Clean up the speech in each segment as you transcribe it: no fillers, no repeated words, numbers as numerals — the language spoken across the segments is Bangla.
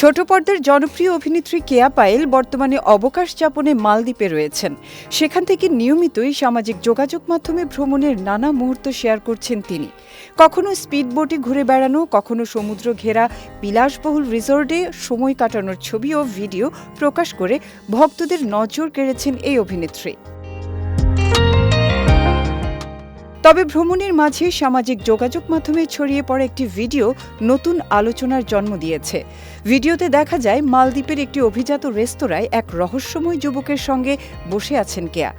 ছোট পর্দার জনপ্রিয় অভিনেত্রী কেয়া পায়েল বর্তমানে অবকাশ যাপনে মালদ্বীপে রয়েছেন। সেখান থেকে নিয়মিতই সামাজিক যোগাযোগ মাধ্যমে ভ্রমণের নানা মুহূর্ত শেয়ার করছেন তিনি। কখনো স্পিড বোটে ঘুরে বেড়ানো, কখনো সমুদ্র ঘেরা বিলাসবহুল রিসোর্টে সময় কাটানোর ছবি ও ভিডিও প্রকাশ করে ভক্তদের নজর কেড়েছেন এই অভিনেত্রী। তবে ভ্রমণের মাঝে সামাজিক যোগাযোগ মাধ্যমে ছড়িয়ে পড়া একটি ভিডিও নতুন আলোচনার জন্ম দিয়েছে। ভিডিওতে দেখা যায় মালদ্বীপের একটি অভিজাত রেস্তোরাঁয় এক রহস্যময় যুবকের সঙ্গে বসে আছেন কেয়া।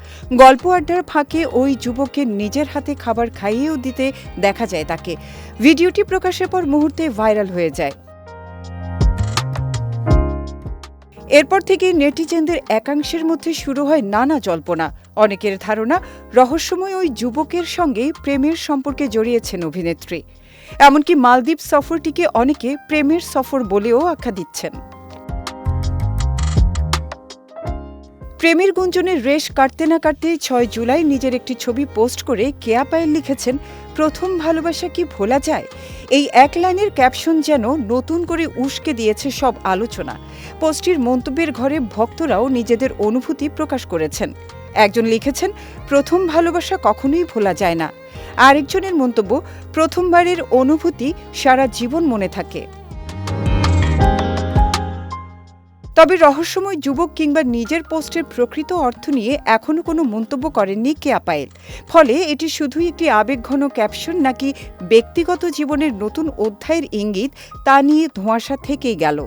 গল্প আড্ডার ফাঁকে ওই যুবককে নিজের হাতে খাবার খাইয়েও দিতে দেখা যায় তাকে। ভিডিওটি প্রকাশের পর মুহূর্তে ভাইরাল হয়ে যায়। এরপর থেকে নেটিজেনদের একাংশের মধ্যে শুরু হয় নানা জল্পনা। অনেকের ধারণা, রহস্যময় ওই যুবকের সঙ্গে প্রেমের সম্পর্কে জড়িয়েছেন অভিনেত্রী। এমনকি মালদ্বীপ সফরটিকে অনেকে প্রেমের সফর বলেও আখ্যা দিচ্ছেন। প্রেমের গুঞ্জনের রেশ কাটতে না কাটতেই ৬ জুলাই নিজের একটি ছবি পোস্ট করে কেয়া পায়েল লিখেছেন, প্রথম ভালোবাসা কি ভোলা যায়? এই এক লাইনের ক্যাপশন যেন নতুন করে উস্কে দিয়েছে সব আলোচনা। পোস্টটির মন্তব্যের ঘরে ভক্তরাও নিজেদের অনুভূতি প্রকাশ করেছেন। একজন লিখেছেন, প্রথম ভালোবাসা কখনোই ভোলা যায় না। আরেকজনের মন্তব্য, প্রথমবারের অনুভূতি সারা জীবন মনে থাকে। তবে রহস্যময় যুবক কিংবা নিজের পোস্টের প্রকৃত অর্থ নিয়ে এখনও কোনো মন্তব্য করেননি কেয়া পায়েল। ফলে এটি শুধুই একটি আবেগঘন ক্যাপশন নাকি ব্যক্তিগত জীবনের নতুন অধ্যায়ের ইঙ্গিত, তা নিয়ে ধোঁয়াশা থেকেই গেল।